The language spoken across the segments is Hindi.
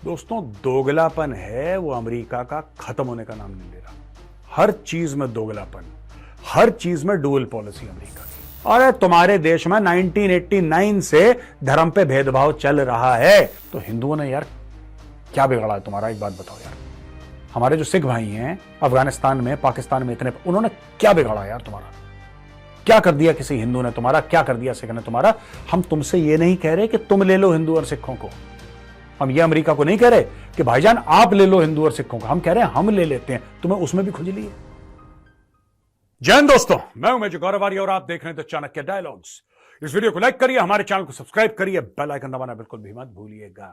दोस्तों, दोगलापन है वो अमेरिका का खत्म होने का नाम नहीं ले रहा। हर चीज में दोगलापन, हर चीज में डुअल पॉलिसी अमेरिका की। अरे तुम्हारे देश में 1989 से धर्म पे भेदभाव चल रहा है, तो हिंदुओं ने यार क्या बिगाड़ा है तुम्हारा? एक बात बताओ यार। हमारे जो सिख भाई हैं अफगानिस्तान में, पाकिस्तान में, इतने उन्होंने क्या बिगाड़ा यार तुम्हारा? क्या कर दिया किसी हिंदू ने तुम्हारा? क्या कर दिया सिख ने तुम्हारा? हम तुमसे ये नहीं कह रहे कि तुम ले लो हिंदू और सिखों को। हम ये अमेरिका को नहीं कह रहे कि भाईजान आप ले लो हिंदू और सिखों को। हम कह रहे हैं हम ले लेते हैं, तुम्हें उसमें भी खुजली है। जय हिंद दोस्तों, मैं हूं मेजर गौरव आर्य और आप देख रहे हैं द चाणक्य डायलॉग्स। इस वीडियो को लाइक करिए, हमारे चैनल को सब्सक्राइब करिए, बेल आइकन दबाना बिल्कुल भी मत भूलिएगा।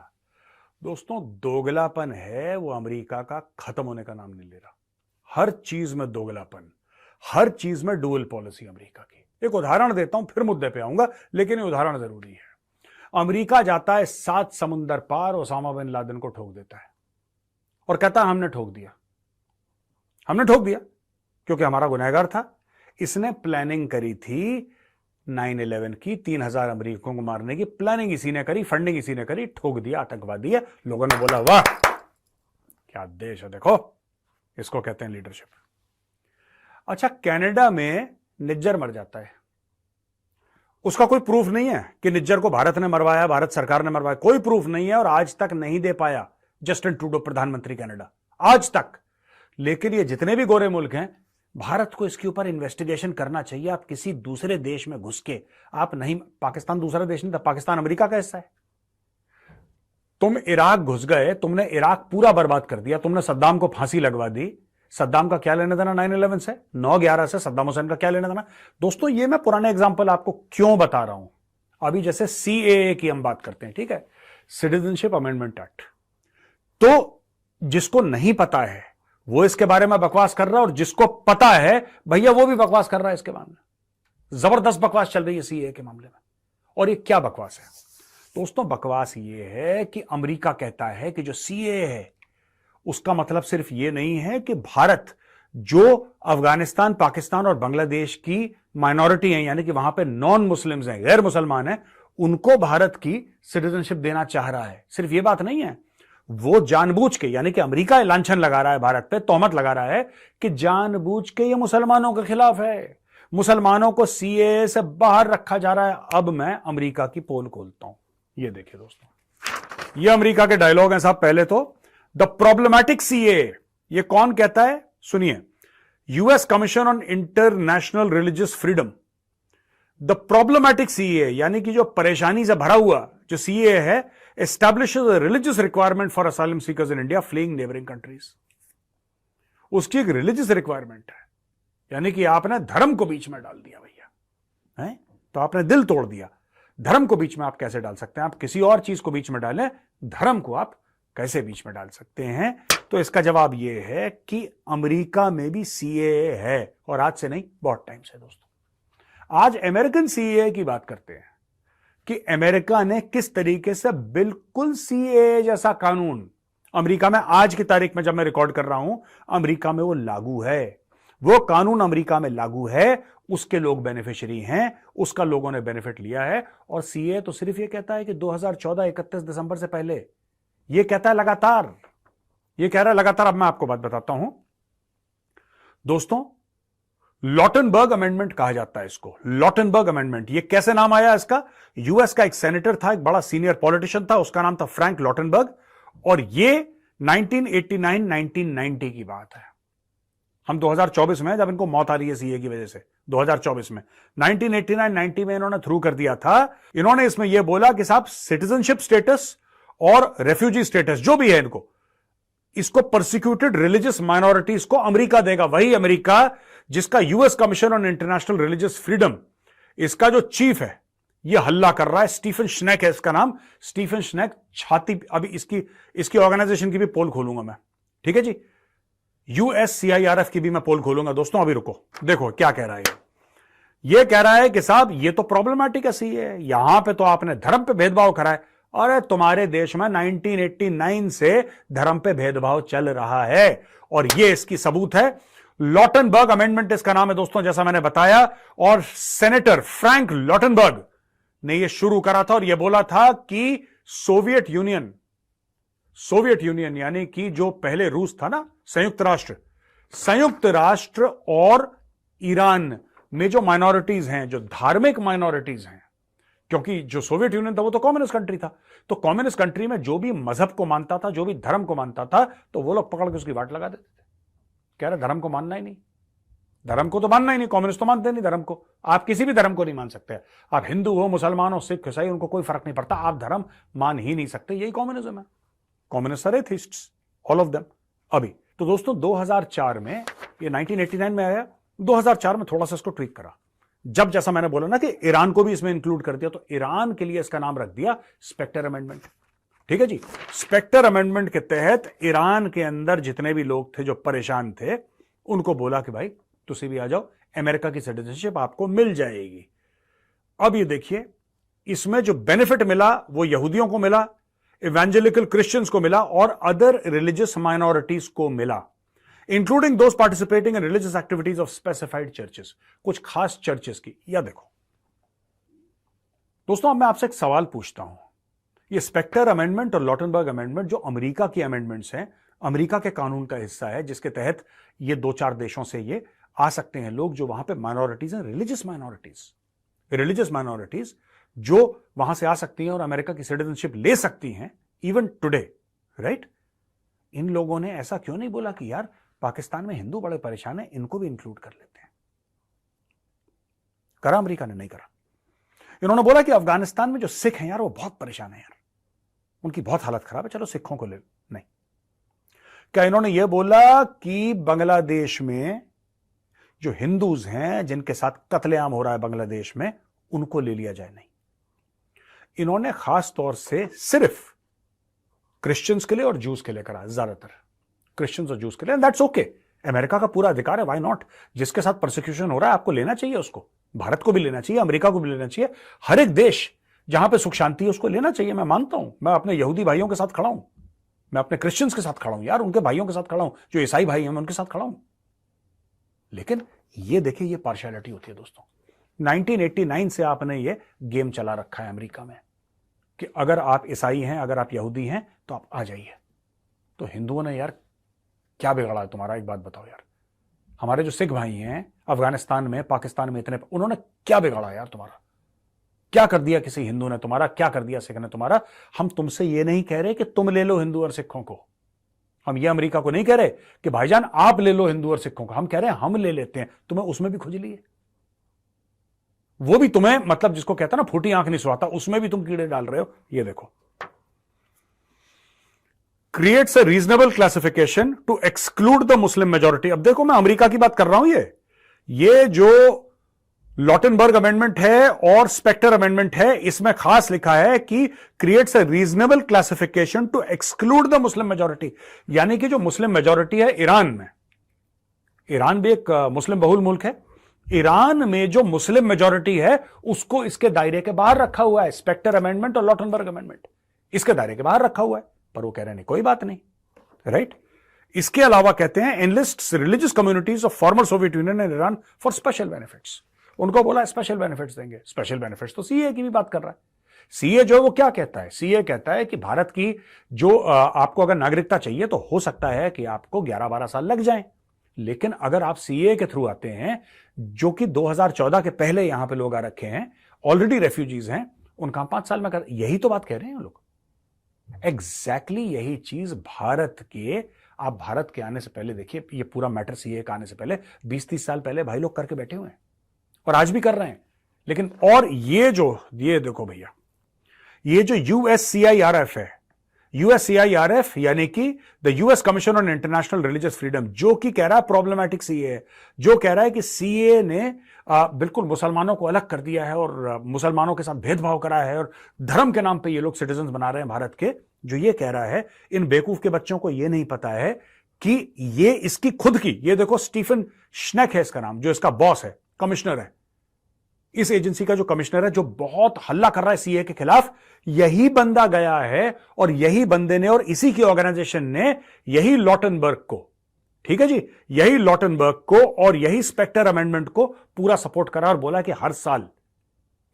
दोस्तों, दोगलापन है वो अमेरिका का खत्म होने का नाम नहीं ले रहा। हर चीज में दोगलापन, हर चीज में डुअल पॉलिसी अमेरिका की। एक उदाहरण देता हूं, फिर मुद्दे पे आऊंगा, लेकिन ये उदाहरण जरूरी है। अमेरिका जाता है 7 समुंदर पार, ओसामा बिन लादेन को ठोक देता है और कहता है हमने ठोक दिया। हमने ठोक दिया क्योंकि हमारा गुनहगार था। इसने प्लानिंग करी थी 9/11 की, 3000 अमेरिकियों को मारने की प्लानिंग इसी ने करी, फंडिंग इसी ने करी, ठोक दिया, आतंकवादी है। लोगों ने बोला वाह क्या देश है, देखो इसको कहते हैं लीडरशिप। अच्छा, कनाडा में निज्जर मर जाता है, उसका कोई प्रूफ नहीं है कि निज्जर को भारत ने मरवाया, भारत सरकार ने मरवाया, कोई प्रूफ नहीं है और आज तक नहीं दे पाया जस्टिन ट्रूडो, प्रधानमंत्री कनाडा, आज तक। लेकिन ये जितने भी गोरे मुल्क हैं, भारत को इसके ऊपर इन्वेस्टिगेशन करना चाहिए। आप किसी दूसरे देश में घुस के आप नहीं, पाकिस्तान दूसरा देश नहीं था, पाकिस्तान अमेरिका का हिस्सा है। तुम इराक घुस गए, तुमने इराक पूरा बर्बाद कर दिया, तुमने सद्दाम को फांसी लगवा दी। सद्दाम का क्या लेना देना 9/11 से? 9/11 से सद्दाम हुसैन का क्या लेना देना? दोस्तों, ये मैं पुराने एग्जांपल आपको क्यों बता रहा हूं। अभी जैसे सीएए की हम बात करते हैं, ठीक है, सिटीजनशिप अमेंडमेंट एक्ट। तो जिसको नहीं पता है वो इसके बारे में बकवास कर रहा है, और जिसको पता है भैया वो भी बकवास कर रहा है इसके बारे में। जबरदस्त बकवास चल रही है सीएए के मामले में। और ये क्या बकवास है दोस्तों? बकवास ये है कि अमेरिका कहता है कि जो सीएए है उसका मतलब सिर्फ ये नहीं है कि भारत, जो अफगानिस्तान, पाकिस्तान और बांग्लादेश की माइनॉरिटी हैं, यानी कि वहां पे नॉन मुस्लिम्स हैं, गैर मुसलमान हैं, उनको भारत की सिटीजनशिप देना चाह रहा है। सिर्फ ये बात नहीं है, वो जानबूझ के, यानी कि अमेरिका लांछन लगा रहा है भारत पे, तोहमत लगा रहा है कि जानबूझ के ये मुसलमानों के खिलाफ है, मुसलमानों को सीएए से बाहर रखा जा रहा है। अब मैं अमेरिका की पोल खोलता हूं, ये देखिए दोस्तों, ये अमेरिका के डायलॉग हैं साहब। पहले तो द प्रॉब्लमैटिक सीएए, ये कौन कहता है? सुनिए, US commission on international religious freedom. The problematic CAA यानी कि जो परेशानी से भरा हुआ जो सीएए है, establishes a religious requirement for asylum seekers in India fleeing neighbouring countries. उसकी एक रिलीजियस रिक्वायरमेंट है, यानी कि आपने धर्म को बीच में डाल दिया भैया, है तो आपने दिल तोड़ दिया। धर्म को बीच में आप कैसे डाल सकते हैं? आप किसी और चीज को बीच में डालें, धर्म को आप कैसे बीच में डाल सकते हैं? तो इसका जवाब यह है कि अमेरिका में भी सीएए है, और आज से नहीं, बहुत टाइम से। दोस्तों, आज अमेरिकन सीएए की बात करते हैं कि अमेरिका ने किस तरीके से बिल्कुल सीएए जैसा कानून अमेरिका में, आज की तारीख में जब मैं रिकॉर्ड कर रहा हूं, अमेरिका में वो लागू है। वो कानून अमेरिका में लागू है, उसके लोग बेनिफिशियरी हैं, उसका लोगों ने बेनिफिट लिया है। और सीएए तो सिर्फ ये कहता है कि 2014 31 दिसंबर से पहले, ये कहता है लगातार, ये कह रहा है लगातार। अब मैं आपको बात बताता हूं दोस्तों, लॉटनबर्ग अमेंडमेंट कहा जाता है इसको। लॉटनबर्ग अमेंडमेंट, ये कैसे नाम आया इसका? यूएस का एक सेनेटर था, एक बड़ा सीनियर पॉलिटिशियन था, उसका नाम था फ्रैंक लॉटनबर्ग, और ये 1989-1990 की बात है। हम 2024 में, जब इनको मौत आ रही है सीए की वजह से, 2024 में, 1989-90 में इन्होंने थ्रू कर दिया था। इन्होंने इसमें यह बोला कि साहब सिटीजनशिप स्टेटस और रेफ्यूजी स्टेटस जो भी है इनको, इसको परसिक्यूटेड रिलीजियस माइनॉरिटीज को अमेरिका देगा। वही अमेरिका जिसका US commission on international religious freedom, इसका जो चीफ है, यह हल्ला कर रहा है। स्टीफन श्नेक है इसका नाम, स्टीफन श्नेक। छाती, अभी इसकी ऑर्गेनाइजेशन की भी पोल खोलूंगा मैं, ठीक है जी। यूएससीआईआरएफ की भी मैं पोल खोलूंगा दोस्तों। अभी रुको, देखो क्या कह रहा है ये कह रहा है कि साहब ये तो प्रॉब्लमैटिक है, यहां पे तो आपने धर्म पे भेदभाव करा है। अरे तुम्हारे देश में 1989 से धर्म पे भेदभाव चल रहा है, और ये इसकी सबूत है। लॉटनबर्ग अमेंडमेंट इसका नाम है दोस्तों, जैसा मैंने बताया। और सेनेटर फ्रैंक लॉटनबर्ग ने यह शुरू करा था, और यह बोला था कि सोवियत यूनियन सोवियत यूनियन यानी कि जो पहले रूस था ना, संयुक्त राष्ट्र और ईरान में जो माइनॉरिटीज हैं, जो धार्मिक माइनॉरिटीज हैं, क्योंकि जो सोवियत यूनियन था वो तो कम्युनिस्ट कंट्री था, तो कम्युनिस्ट कंट्री में जो भी मजहब को मानता था, जो भी धर्म को मानता था, तो वो लोग पकड़ के उसकी वाट लगा देते थे। कह रहे धर्म को मानना ही नहीं, धर्म को तो मानना ही नहीं, कम्युनिस्ट तो मानते नहीं धर्म को, आप किसी भी धर्म को नहीं मान सकते, आप हिंदू हो, मुसलमान हो, सिख, ईसाई, उनको कोई फर्क नहीं पड़ता, आप धर्म मान ही नहीं सकते। यही कम्युनिज्म है। Communists are atheists, all of them. अभी तो दोस्तों 2004 में, ये 1989 में आया, 2004 में थोड़ा सा इसको ट्वीक करा, जब जैसा मैंने बोला ना कि ईरान को भी इसमें इंक्लूड कर दिया, तो ईरान के लिए इसका नाम रख दिया स्पेक्टर अमेंडमेंट। ठीक है जी। स्पेक्टर अमेंडमेंट के तहत ईरान के अंदर जितने भी लोग थे जो परेशान थे, उनको बोला कि भाई तुसी भी आ जाओ, अमेरिका की सिटीजनशिप आपको मिल जाएगी। अब ये देखिए, इसमें जो बेनिफिट मिला वो यहूदियों को मिला, इवेंजेलिकल क्रिश्चियंस को मिला और अदर रिलीजियस माइनॉरिटीज को मिला, including those participating in religious activities of specified churches, कुछ खास चर्चेस की। या देखो दोस्तों, अब मैं आपसे एक सवाल पूछता हूं, ये स्पेक्टर अमेंडमेंट और लॉटनबर्ग अमेंडमेंट जो अमेरिका की अमेंडमेंट्स हैं, अमेरिका के कानून का हिस्सा है, जिसके तहत ये 2-4 देशों से ये आ सकते हैं लोग जो वहां पे माइनॉरिटीज हैं, रिलीजियस माइनॉरिटीज जो वहां से आ सकती हैं और अमेरिका की सिटीजनशिप ले सकती हैं इवन टुडे, राइट। इन लोगों ने ऐसा क्यों नहीं बोला कि यार पाकिस्तान में हिंदू बड़े परेशान हैं, इनको भी इंक्लूड कर लेते हैं? करा अमेरिका ने? नहीं करा। इन्होंने बोला कि अफगानिस्तान में जो सिख हैं यार वो बहुत परेशान है यार, उनकी बहुत हालत खराब है, चलो सिखों को ले। नहीं। क्या इन्होंने ये बोला कि बांग्लादेश में जो हिंदूज हैं जिनके साथ कत्लेआम हो रहा है बांग्लादेश में, उनको ले लिया जाए? नहीं। इन्होंने खास तौर से सिर्फ क्रिश्चियंस के लिए और जूस के लिए करा, ज्यादातर क्रिश्चियंस और जूस के लिए। दैट्स ओके, अमेरिका का पूरा अधिकार है, व्हाई नॉट। जिसके साथ प्रोसिक्यूशन हो रहा है आपको लेना चाहिए उसको, भारत को भी लेना चाहिए, अमेरिका को भी लेना चाहिए, हर एक देश जहां पे सुख शांति है उसको लेना चाहिए। मैं मानता हूं, मैं अपने यहूदी भाइयों के साथ खड़ा हूं, मैं अपने क्रिश्चियंस के साथ खड़ा हूं यार, उनके भाइयों के साथ खड़ा हूं, जो ईसाई भाई हैं मैं उनके साथ खड़ा हूं। लेकिन ये देखिए, ये पार्शियलिटी होती है दोस्तों। 1989 से आपने ये गेम चला रखा है अमेरिका में कि अगर आप ईसाई हैं, अगर आप यहूदी हैं तो आप आ जाइए। तो हिंदुओं ने यार क्या बिगाड़ा है तुम्हारा? एक बात बताओ यार, हमारे जो सिख भाई हैं अफगानिस्तान में, पाकिस्तान में, इतने, उन्होंने क्या बिगाड़ा यार तुम्हारा? क्या कर दिया किसी हिंदू ने तुम्हारा? क्या कर दिया सिख ने तुम्हारा? हम तुमसे ये नहीं कह रहे कि तुम ले लो हिंदू और सिखों को, हम ये अमेरिका को नहीं कह रहे कि भाईजान आप ले लो हिंदू और सिखों को, हम कह रहे हैं हम ले लेते हैं, तुम्हें उसमें भी खुजली है, वो भी तुम्हें, मतलब जिसको कहता है ना फूटी आंख नहीं सुहाता, उसमें भी तुम कीड़े डाल रहे हो। ये देखो, creates a reasonable classification to exclude the Muslim majority. अब देखो, मैं अमेरिका की बात कर रहा हूं, ये जो लॉटनबर्ग अमेंडमेंट है और स्पेक्टर अमेंडमेंट है, इसमें खास लिखा है कि creates a reasonable classification to exclude the Muslim majority, यानी कि जो मुस्लिम मेजोरिटी है ईरान में, ईरान भी एक मुस्लिम बहुल मुल्क है, ईरान में जो मुस्लिम मेजोरिटी है उसको इसके दायरे के बाहर रखा हुआ है। स्पेक्टर अमेंडमेंट और लॉटनबर्ग अमेंडमेंट इसके दायरे के बाहर रखा हुआ है, पर वो कह रहे हैं कोई बात नहीं, राइट। इसके अलावा कहते हैं analysts religious communities of former Soviet Union and Iran for special benefits. उनको बोला स्पेशल बेनिफिट्स देंगे। स्पेशल बेनिफिट्स तो सीए की भी बात कर रहा है। सीए जो वो क्या कहता है? सीए कहता है कि भारत की जो आपको अगर नागरिकता चाहिए तो हो सकता है कि आपको 11-12 साल लग जाएं, लेकिन अगर आप सीए के थ्रू आते हैं, जो कि 2014 के पहले यहां पे लोग आ रखे हैं, ऑलरेडी रेफ्यूजीज हैं, उनका 5 साल में कर, यही तो बात कह रहे हैं लोग। एग्जैक्टली यही चीज भारत के, आप भारत के आने से पहले देखिए, ये पूरा मैटर सीए के आने से पहले 20-30 साल पहले भाई लोग करके बैठे हुए हैं और आज भी कर रहे हैं। लेकिन और ये देखो भैया, ये जो यूएससीआईआरएफ है, यूएससीआईआरएफ यानी कि the US commission on international religious freedom, जो कि कह रहा है प्रॉब्लमैटिक सीए है, जो कह रहा है कि सीए ने बिल्कुल मुसलमानों को अलग कर दिया है और मुसलमानों के साथ भेदभाव करा है और धर्म के नाम पे ये लोग सिटीजन बना रहे हैं भारत के, जो ये कह रहा है, इन बेवकूफ के बच्चों को ये नहीं पता है कि ये इसकी खुद की, ये देखो स्टीफन श्नेक है इसका नाम, जो इसका बॉस है, कमिश्नर है, इस एजेंसी का जो कमिश्नर है, जो बहुत हल्ला कर रहा है सीए के खिलाफ, यही बंदा गया है और यही बंदे ने और इसी की ऑर्गेनाइजेशन ने यही लॉटनबर्ग को, ठीक है जी, यही लॉटनबर्ग को और यही स्पेक्टर अमेंडमेंट को पूरा सपोर्ट करा और बोला कि हर साल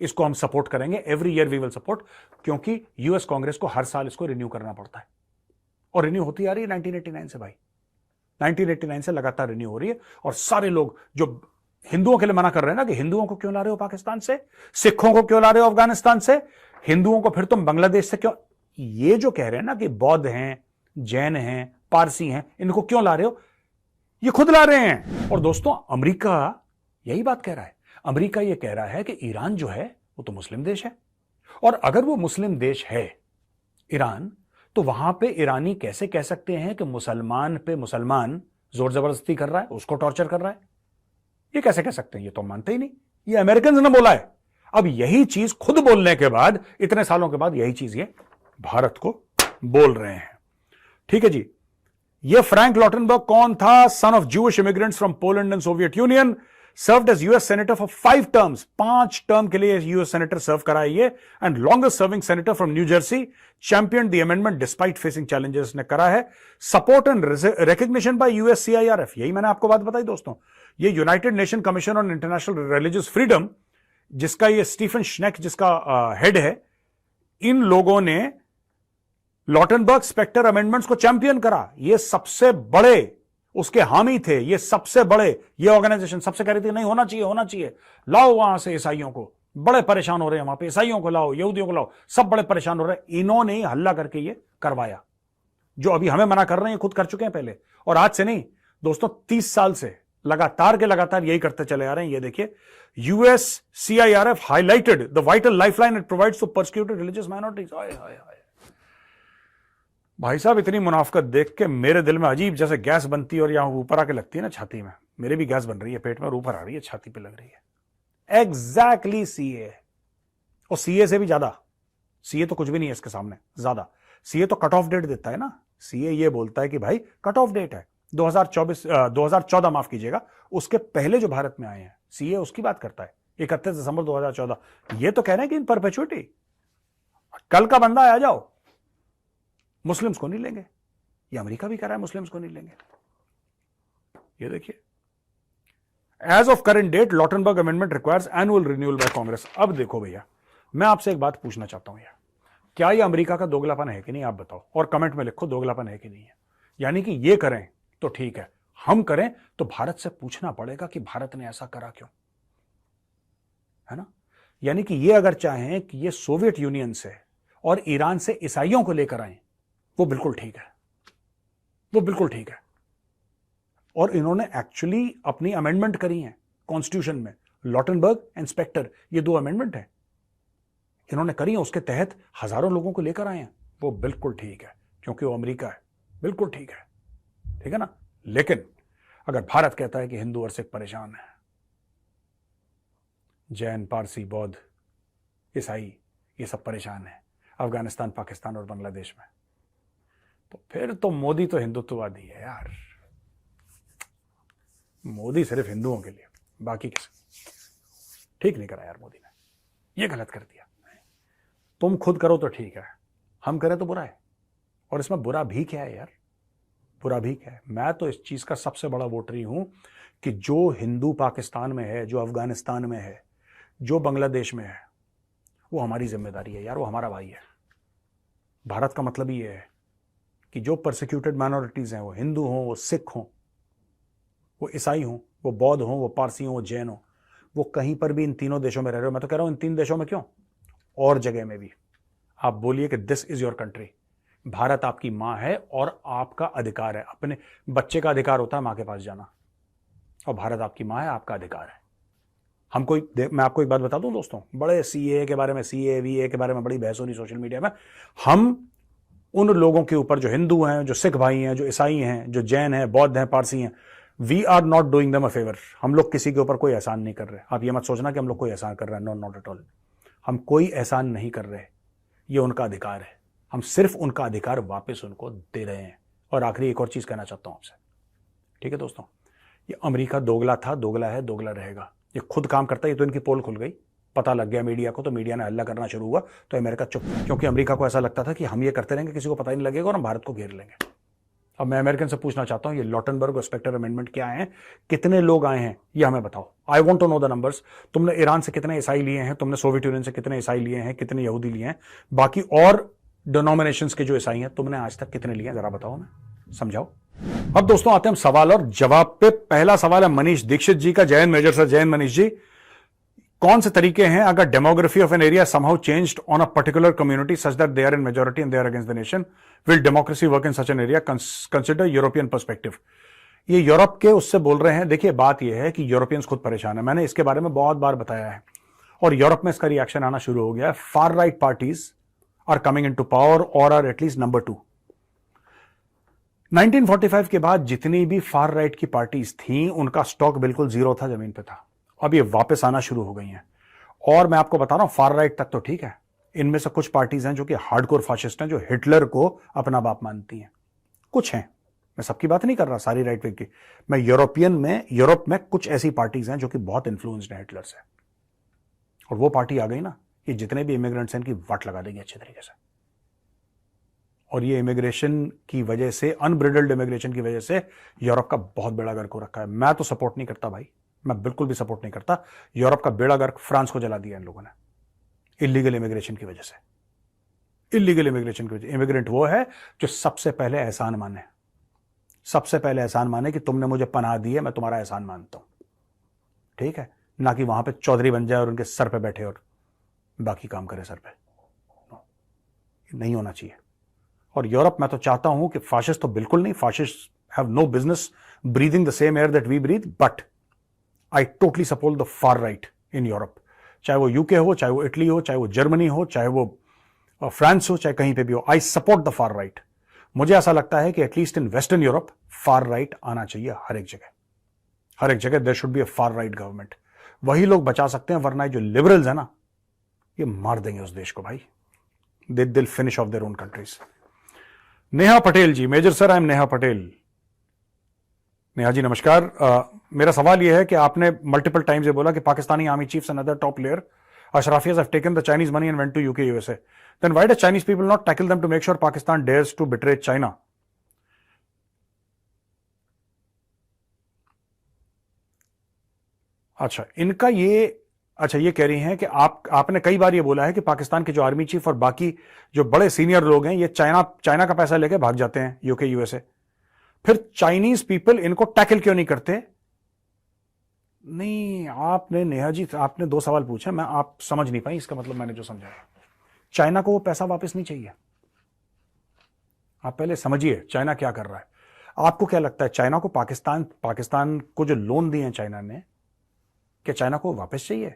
इसको हम सपोर्ट करेंगे, every year we will support, क्योंकि यूएस कांग्रेस को हर साल इसको रिन्यू करना पड़ता है। और रिन्यू होती आ रही है 1989 से भाई, 1989 से लगातार रिन्यू हो रही है। और सारे लोग जो हिंदुओं के लिए मना कर रहे हैं ना कि हिंदुओं को क्यों ला रहे हो पाकिस्तान से, सिखों को क्यों ला रहे हो अफगानिस्तान से, हिंदुओं को फिर तुम बांग्लादेश से क्यों, ये जो कह रहे हैं ना कि बौद्ध हैं, जैन हैं, पारसी हैं, इनको क्यों ला रहे हो, ये खुद ला रहे हैं। और दोस्तों अमेरिका यही बात कह रहा है। अमेरिका ये कह रहा है कि ईरान जो है वो तो मुस्लिम देश है, और अगर वो मुस्लिम देश है ईरान, तो वहां पे ईरानी कैसे कह सकते हैं कि मुसलमान पे मुसलमान जोर जबरदस्ती कर रहा है, उसको टॉर्चर कर रहा है, ये कैसे कह सकते हैं, ये तो मानते ही नहीं। ये अमेरिकन ने बोला है। अब यही चीज खुद बोलने के बाद, इतने सालों के बाद यही चीज ये भारत को बोल रहे हैं। ठीक है जी। ये फ्रैंक लॉटनबर्ग कौन था? Son of Jewish immigrants from Poland and Soviet Union, served as US senator for 5 terms, 5 term के लिए यूएस सेनेटर सर्व करा है ये, and longest serving senator from New Jersey, champion the amendment despite facing challenges ने करा है। Support and recognition by US CIRF, यही मैंने आपको बात बताई दोस्तों। ये United Nation commission on international religious freedom, जिसका ये स्टीफन श्नेक जिसका हेड है, इन लोगों ने लॉटनबर्ग स्पेक्टर अमेंडमेंट्स को चैंपियन करा। ये सबसे बड़े उसके हामी थे, ये सबसे बड़े, ये ऑर्गेनाइजेशन सबसे कह रही थी नहीं होना चाहिए, होना चाहिए, लाओ वहां से ईसाइयों को, बड़े परेशान हो रहे हैं वहां पे, ईसाइयों को लाओ, यहूदियों को लाओ, सब बड़े परेशान हो रहे हैं। इन्होंने ही हल्ला करके ये करवाया। जो अभी हमें मना कर रहे हैं खुद कर चुके हैं पहले, और आज से नहीं दोस्तों, 30 साल से लगातार के लगातार यही करते चले आ रहे हैं। ये देखिए, US CIRF highlighted the vital lifeline it provides to persecuted religious minorities. Hi hi hi भाई साहब, इतनी मुनाफकत देख के मेरे दिल में अजीब जैसे गैस बनती है, और यहां ऊपर आके लगती है ना छाती में, मेरे भी गैस बन रही है पेट में, और ऊपर आ रही है, छाती पे लग रही है। एग्जैक्टली सीए, और सीए से भी ज्यादा, सीए तो कुछ भी नहीं है इसके सामने, ज्यादा। सीए तो कट ऑफ डेट देता है ना, सीए ये बोलता है कि भाई कट ऑफ डेट है 2014 माफ कीजिएगा, उसके पहले जो भारत में आए हैं, सीए उसकी बात करता है 31 दिसंबर 2014। ये तो कह रहे हैं कि इन परपेचुइटी, कल का बंदा आ जाओ, मुस्लिम्स को नहीं लेंगे। ये अमेरिका भी कह रहा है मुस्लिम्स को नहीं लेंगे। ये देखिए, as of current date Lautenberg amendment requires annual renewal by Congress. अब देखो भैया, मैं आपसे एक बात पूछना चाहता हूं यार, क्या ये अमेरिका का दोगलापन है कि नहीं, आप बताओ, और कमेंट में लिखो दोगलापन है कि नहीं है। यानी कि ये करें तो ठीक है, हम करें तो भारत से पूछना पड़ेगा कि भारत ने ऐसा करा क्यों, है ना। यानी कि ये अगर चाहें कि ये सोवियत यूनियन से और ईरान से ईसाइयों को लेकर आए, वो बिल्कुल ठीक है, वो बिल्कुल ठीक है। और इन्होंने एक्चुअली अपनी अमेंडमेंट करी है कॉन्स्टिट्यूशन में, लॉटनबर्ग एंड स्पेक्टर, ये 2 अमेंडमेंट है इन्होंने करी है, उसके तहत हजारों लोगों को लेकर आए हैं, वो बिल्कुल ठीक है, क्योंकि वो अमेरिका है, बिल्कुल ठीक है, ठीक है ना। लेकिन अगर भारत कहता है कि हिंदू और सिख परेशान है, जैन, पारसी, बौद्ध, ईसाई, ये सब परेशान है अफगानिस्तान, पाकिस्तान और बांग्लादेश में, तो फिर तो मोदी तो हिंदुत्ववादी है यार। मोदी सिर्फ हिंदुओं के लिए, बाकी किसी, ठीक नहीं करा यार मोदी ने, ये गलत कर दिया। तुम खुद करो तो ठीक है, हम करें तो बुरा है। और इसमें बुरा भी क्या है यार, बुरा भी क्या है। मैं तो इस चीज का सबसे बड़ा वोटरी हूं कि जो हिंदू पाकिस्तान में है, जो अफगानिस्तान में है, जो बांग्लादेश में है, वो हमारी जिम्मेदारी है यार, वो हमारा भाई है। भारत का मतलब ये है कि जो परसिक्यूटेड माइनॉरिटीज हैं, वो हिंदू हों, वो सिख हों, वो ईसाई हों, वो बौद्ध हों, वो पारसी हों, वो जैन हों, वो कहीं पर भी इन तीनों देशों में रह रहे हो। मैं तो कह रहा हूं इन 3 देशों में क्यों, और जगह में भी आप बोलिए कि this is your country, Bharat आपकी मां है और आपका अधिकार है, अपने बच्चे का अधिकार होता है मां के पास जाना, और भारत आपकी मां है, आपका अधिकार है। मैं आपको एक बात बता दूं दोस्तों, बड़े सीए के बारे में, सीए के बारे में बड़ी बहस हो रही सोशल मीडिया में। हम उन लोगों के ऊपर जो हिंदू हैं, जो सिख भाई हैं, जो ईसाई हैं, जो जैन हैं, बौद्ध हैं, पारसी हैं, we are not doing them a favour. हम लोग किसी के ऊपर कोई एहसान नहीं कर रहे। आप ये मत सोचना कि हम लोग कोई एहसान कर रहे हैं, नॉट एट ऑल। हम कोई एहसान नहीं कर रहे, ये उनका अधिकार है, हम सिर्फ उनका अधिकार वापस उनको दे रहे हैं। और आखिरी एक और चीज कहना चाहता हूं आपसे, ठीक है दोस्तों, ये अमेरिका दोगला था, दोगला है, दोगला रहेगा। ये खुद काम करता है, ये तो इनकी पोल खुल गई, पता लग गया मीडिया को, तो मीडिया ने हल्ला करना शुरू हुआ, तो अमेरिका चुप, क्योंकि अमेरिका को ऐसा लगता था कि हम ये करते रहेंगे, किसी को पता ही नहीं लगेगा और हम भारत को घेर लेंगे। अब मैं अमेरिकन से पूछना चाहता हूं, ये लॉटनबर्ग और स्पेक्टर अमेंडमेंट क्या है, कितने लोग आए हैं, ये हमें बताओ। I want to know the numbers. तुमने ईरान से कितने ईसाई लिए हैं, तुमने सोवियत यूनियन से कितने ईसाई लिए हैं, कितने यहूदी लिए हैं, बाकी और डिनोमिनेशंस के जो ईसाई हैं, तुमने आज तक कितने लिए? जरा बताओ ना, समझाओ। अब दोस्तों आते हैं हम सवाल और जवाब पे। पहला सवाल है मनीष दीक्षित जी का। जय हिंद मेजर सर। जय हिंद मनीष जी। कौन से तरीके हैं अगर demography of an area somehow changed on a particular community such that they are in majority and they are against the nation, will democracy work in such an area? Consider European perspective. ये यूरोप के उससे बोल रहे हैं। देखिए बात यह है कि यूरोपियंस खुद परेशान है, मैंने इसके बारे में बहुत बार बताया है, और यूरोप में इसका रिएक्शन आना शुरू हो गया है। Far right parties are coming into power और आर एटलीस्ट नंबर 2। 1945 के बाद जितनी भी फार राइट की पार्टीज थी उनका स्टॉक बिल्कुल जीरो था, जमीन पे था। अब ये वापस आना शुरू हो गई हैं। और मैं आपको बता रहा हूं, फार राइट तक तो ठीक है, इनमें से कुछ पार्टीज हैं जो कि हार्डकोर फाशिस्ट हैं, जो हिटलर को अपना बाप मानती हैं। कुछ हैं, मैं सबकी बात नहीं कर रहा, सारी राइट विंग की। मैं यूरोप में कुछ ऐसी पार्टीज हैं जो कि बहुत इन्फ्लुएंस्ड है हिटलर से, और वो पार्टी आ गई ना, ये जितने भी इमिग्रेंट्स हैं इनकी वाट लगा देगी अच्छे तरीके से। और ये इमिग्रेशन की वजह से, अनब्रिडल्ड इमिग्रेशन की वजह से यूरोप का बहुत बेड़ा गर्क हो रखा है। मैं तो सपोर्ट नहीं करता भाई, मैं बिल्कुल भी सपोर्ट नहीं करता। यूरोप का बेड़ा गर्क फ्रांस को जला दिया इन लोगों ने, इलीगल इमिग्रेशन की वजह से। इलीगल इमिग्रेशन की वजह। इमिग्रेंट वो है जो सबसे पहले एहसान माने, सबसे पहले एहसान माने कि तुमने मुझे पनाह दी है, मैं तुम्हारा एहसान मानता हूं, ठीक है, ना कि वहां पे चौधरी बन जाए और उनके सर पे बैठे और बाकी काम करे सर पे। नहीं होना चाहिए। और यूरोप, मैं तो चाहता हूं कि फाशिस्ट तो बिल्कुल नहीं, fascist have no business breathing the same air that we breathe, but I totally support the far right in Europe. चाहे वो यूके हो, चाहे वो इटली हो, चाहे वो जर्मनी हो, चाहे वो फ्रांस हो, चाहे कहीं पे भी हो, I support the far right. मुझे ऐसा लगता है कि at least in western Europe far right आना चाहिए हर एक जगह, हर एक जगह there should be a far right government. वही लोग बचा सकते हैं, वरना जो लिबरल्स है ना, ये मार देंगे उस देश को भाई। They'll finish off their own countries. Neha Patel ji. Major sir, I am Neha Patel. Neha ji नमस्कार। मेरा सवाल यह है कि आपने मल्टीपल टाइम्स ये बोला कि Pakistani army chiefs and other top layer Ashrafis have taken the Chinese money and went to UK, USA. Then why do Chinese people not tackle them to make sure Pakistan dares to betray China? अच्छा, इनका ये कह रही हैं कि आपने कई बार ये बोला है कि पाकिस्तान के जो आर्मी चीफ और बाकी जो बड़े सीनियर लोग हैं, ये चाइना का पैसा लेके भाग जाते हैं यूके, यूएसए। फिर चाइनीज पीपल इनको टैकल क्यों नहीं करते? नहीं, आपने नेहा जी, आपने 2 सवाल पूछे, मैं आप समझ नहीं पाई। इसका मतलब मैंने जो समझाया, चाइना को वो पैसा वापस नहीं चाहिए। आप पहले समझिए चाइना क्या कर रहा है। आपको क्या लगता है चाइना को पाकिस्तान को जो लोन दिए हैं चाइना ने, क्या चाइना को वापस चाहिए?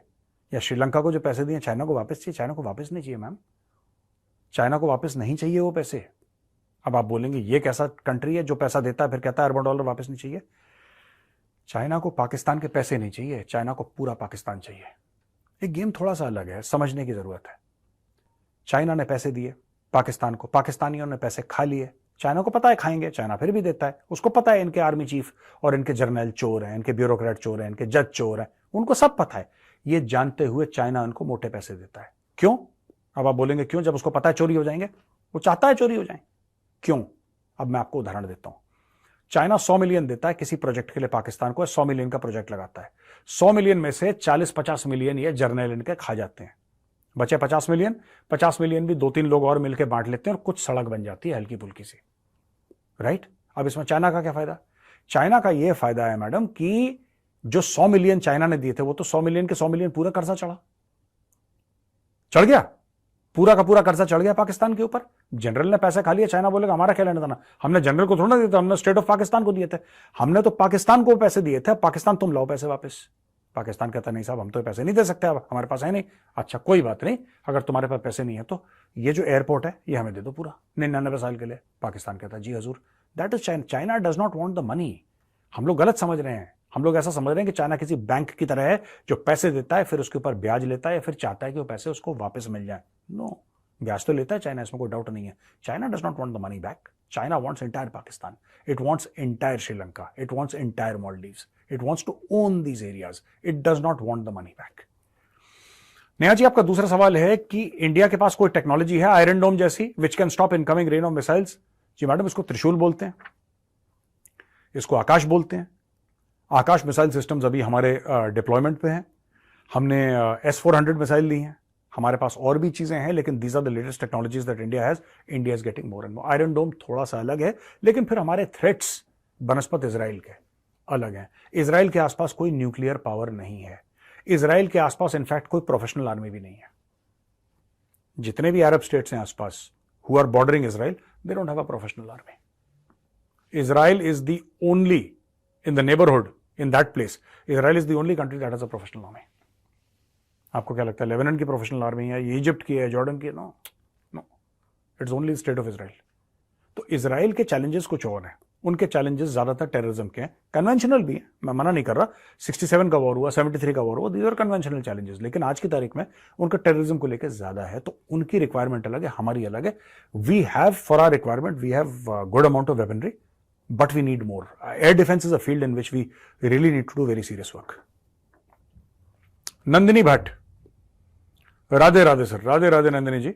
या श्रीलंका को जो पैसे दिए चाइना को वापस चाहिए? चाइना को वापस नहीं चाहिए मैम, चाइना को वापस नहीं चाहिए वो पैसे। अब आप बोलेंगे ये कैसा कंट्री है जो पैसा देता है फिर कहता है अरबों डॉलर वापस नहीं चाहिए? चाइना को पाकिस्तान के पैसे नहीं चाहिए, चाइना को पूरा पाकिस्तान चाहिए। एक गेम थोड़ा सा अलग है, समझने की जरूरत है। चाइना ने पैसे दिए पाकिस्तान को, पाकिस्तानियों ने पैसे खा लिए। चाइना को पता है खाएंगे, चाइना फिर भी देता है। उसको पता है इनके आर्मी चीफ और इनके जर्नल चोर हैं, इनके ब्यूरोक्रेट चोर हैं, इनके जज चोर हैं, उनको सब पता है। ये जानते हुए चाइना उनको मोटे पैसे देता है। क्यों? अब आप बोलेंगे क्यों? जब उसको पता है चोरी हो जाएंगे, वो चाहता है चोरी हो जाए। क्यों? अब मैं आपको उदाहरण देता हूं। चाइना 100 मिलियन देता है किसी प्रोजेक्ट के लिए पाकिस्तान को, 100 मिलियन का प्रोजेक्ट लगाता है। 100 मिलियन में से 40-50 मिलियन ये जर्नल इनके खा जाते हैं। बचे 50 मिलियन भी 2-3 लोग और मिलकर बांट लेते हैं और कुछ सड़क बन जाती है हल्की फुल्की सी, राइट? अब इसमें चाइना का क्या फायदा? चाइना का यह फायदा है मैडम कि जो 100 मिलियन चाइना ने दिए थे, वो तो 100 मिलियन के 100 मिलियन पूरा कर्जा चढ़ गया, पूरा का पूरा कर्जा चढ़ गया पाकिस्तान के ऊपर। जनरल ने पैसे खा लिया, चाइना बोलेगा हमारा क्या लेना देना, हमने जनरल को थोड़ा दिया था, हमने स्टेट ऑफ पाकिस्तान को दिए थे, हमने तो पाकिस्तान को पैसे दिए थे। पाकिस्तान तुम लाओ पैसे वापस। पाकिस्तान कहता नहीं साहब हम तो पैसे नहीं दे सकते, अब हमारे पास है नहीं। अच्छा कोई बात नहीं, अगर तुम्हारे पास पैसे नहीं है तो ये जो एयरपोर्ट है ये हमें दे दो पूरा 99 साल के लिए। पाकिस्तान कहता है जी हजूर। That is China. China does not want the money. हम लोग गलत समझ रहे हैं। हम लोग ऐसा समझ रहे हैं कि चाइना किसी बैंक की तरह है जो पैसे देता है फिर उसके ऊपर ब्याज लेता है, फिर चाहता है कि वो पैसे उसको वापस मिल जाए। नो, ब्याज तो लेता है चाइना, इसमें कोई डाउट नहीं है। China does not want the money back. China wants entire Pakistan, it wants entire Sri Lanka, it wants entire Maldives, it wants to own these areas, it does not want the money back. Neha ji, आपका दूसरा सवाल है कि इंडिया के पास कोई टेक्नोलॉजी है आयरन डोम जैसी which can stop incoming rain of missiles? जी मैडम, इसको त्रिशूल बोलते हैं, इसको आकाश बोलते हैं। आकाश मिसाइल सिस्टम्स अभी हमारे डिप्लॉयमेंट पे हैं। हमने S-400 मिसाइल ली हैं, हमारे पास और भी चीजें हैं, लेकिन these are the latest technologies that India has. India is getting more and more. Iron Dome थोड़ा सा अलग है, लेकिन फिर हमारे थ्रेट्स बनस्पत इजराइल के अलग हैं. इजराइल के आसपास कोई न्यूक्लियर पावर नहीं है. इजराइल के आसपास इनफैक्ट कोई प्रोफेशनल आर्मी भी नहीं है. जितने भी अरब स्टेट्स हैं आसपास who are bordering Israel, they don't have a professional army. Israel is the only in the neighbourhood in that place. Israel is the only country that has a professional army. आपको क्या लगता है लेबनान की प्रोफेशनल आर्मी है, ये इजिप्ट की है, जॉर्डन की है? No no, it's only state of Israel. तो इजराइल के चैलेंजेस कुछ और हैं. उनके चैलेंजेस ज्यादातर टेररिज्म के हैं, कन्वेंशनल भी हैं, मैं मना नहीं कर रहा. 67 का वॉर हुआ, 73 का वॉर हुआ, दीज आर कन्वेंशनल चैलेंजेस. लेकिन आज की तारीख में उनका टेररिज्म को लेकर ज्यादा है. तो उनकी रिक्वायरमेंट अलग है, हमारी अलग है. We have for our requirement we have good amount of weaponry, but we need more. Air defence is a field in which we really need to do very serious work. Nandini Bhatt, Radhe Radhe sir. Radhe Radhe Nandini ji.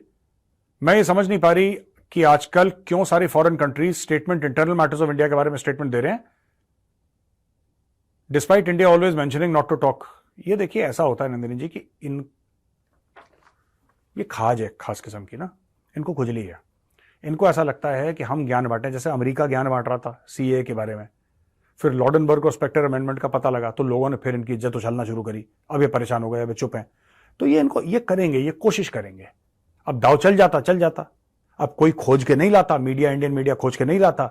मैं ये समझ नहीं पा रही कि आजकल क्यों सारी foreign countries statement internal matters of India के बारे में स्टेटमेंट दे रहे हैं, despite India always mentioning not to talk. ये देखिए ऐसा होता है नंदिनी जी कि ये खाज है खास किस्म की ना, इनको खुजली है. इनको ऐसा लगता है कि हम ज्ञान बांटें. जैसे अमेरिका ज्ञान बांट रहा था सीए के बारे में, फिर लॉर्डनबर्ग और स्पेक्टर अमेंडमेंट का पता लगा तो लोगों ने फिर इनकी इज्जत उछलना शुरू करी. अब ये परेशान हो गए, अब चुप हैं. तो ये इनको ये करेंगे, ये कोशिश करेंगे. अब दाव चल जाता. अब कोई खोज के नहीं लाता, मीडिया, इंडियन मीडिया खोज के नहीं लाता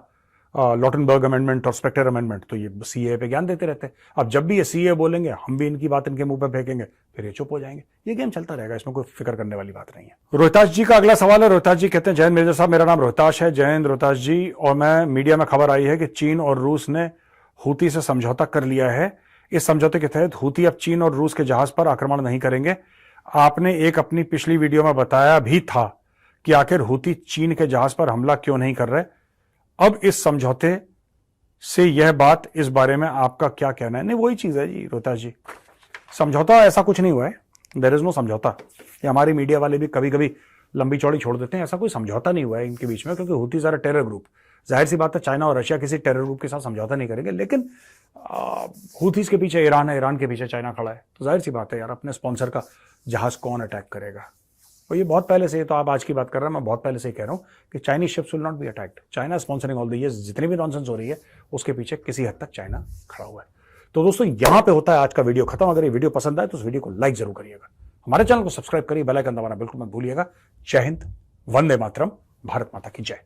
लॉटनबर्ग अमेंडमेंट और स्पेक्टर अमेंडमेंट. तो ये सीए पे ज्ञान देते रहते. अब जब भी ये सीए बोलेंगे, हम भी इनकी बात इनके मुंह पे फेंकेंगे, फिर ये चुप हो जाएंगे. ये गेम चलता रहेगा, इसमें कोई फिक्र करने वाली बात नहीं है. रोहिताश जी का अगला सवाल है. रोहिताश जी कहते हैं, जयंत मिर्जा साहब, मेरा नाम रोहिताश है. जयंत रोहिताश जी, और मैं मीडिया में खबर आई है कि चीन और रूस ने हूती से समझौता कर लिया है. इस समझौते के तहत हूती अब चीन और रूस के जहाज पर आक्रमण नहीं करेंगे. आपने एक अपनी पिछली वीडियो में बताया भी था कि आखिर हूती चीन के जहाज पर हमला क्यों नहीं कर रहे. अब इस समझौते से यह बात, इस बारे में आपका क्या कहना है? नहीं, वही चीज है जी रोहतास जी, समझौता ऐसा कुछ नहीं हुआ है. देयर इज नो समझौता. ये हमारी मीडिया वाले भी कभी कभी लंबी चौड़ी छोड़ देते हैं. ऐसा कोई समझौता नहीं हुआ है इनके बीच में, क्योंकि हूती सारा टेरर ग्रुप, जाहिर सी बात है चाइना और रशिया किसी टेरर ग्रुप के साथ समझौता नहीं करेंगे. लेकिन हूथीज के पीछे ईरान है, ईरान के पीछे चाइना खड़ा है. तो जाहिर सी बात है यार, अपने स्पॉन्सर का जहाज कौन अटैक करेगा. और ये बहुत पहले से, तो आप आज की बात कर रहे हैं, मैं बहुत पहले से ही कह रहा हूं कि Chinese ships will not be attacked. China sponsoring all the ये जितनी भी नॉनसेंस हो रही है, उसके पीछे किसी हद तक चाइना खड़ा हुआ है. तो दोस्तों, यहां पे होता है आज का वीडियो खत्म. अगर ये वीडियो पसंद आए तो उस वीडियो को लाइक जरूर करिएगा, हमारे चैनल को सब्सक्राइब करिए, बेल आइकन दबाना बिल्कुल मत भूलिएगा. जय हिंद, वंदे मातरम, भारत माता की जय.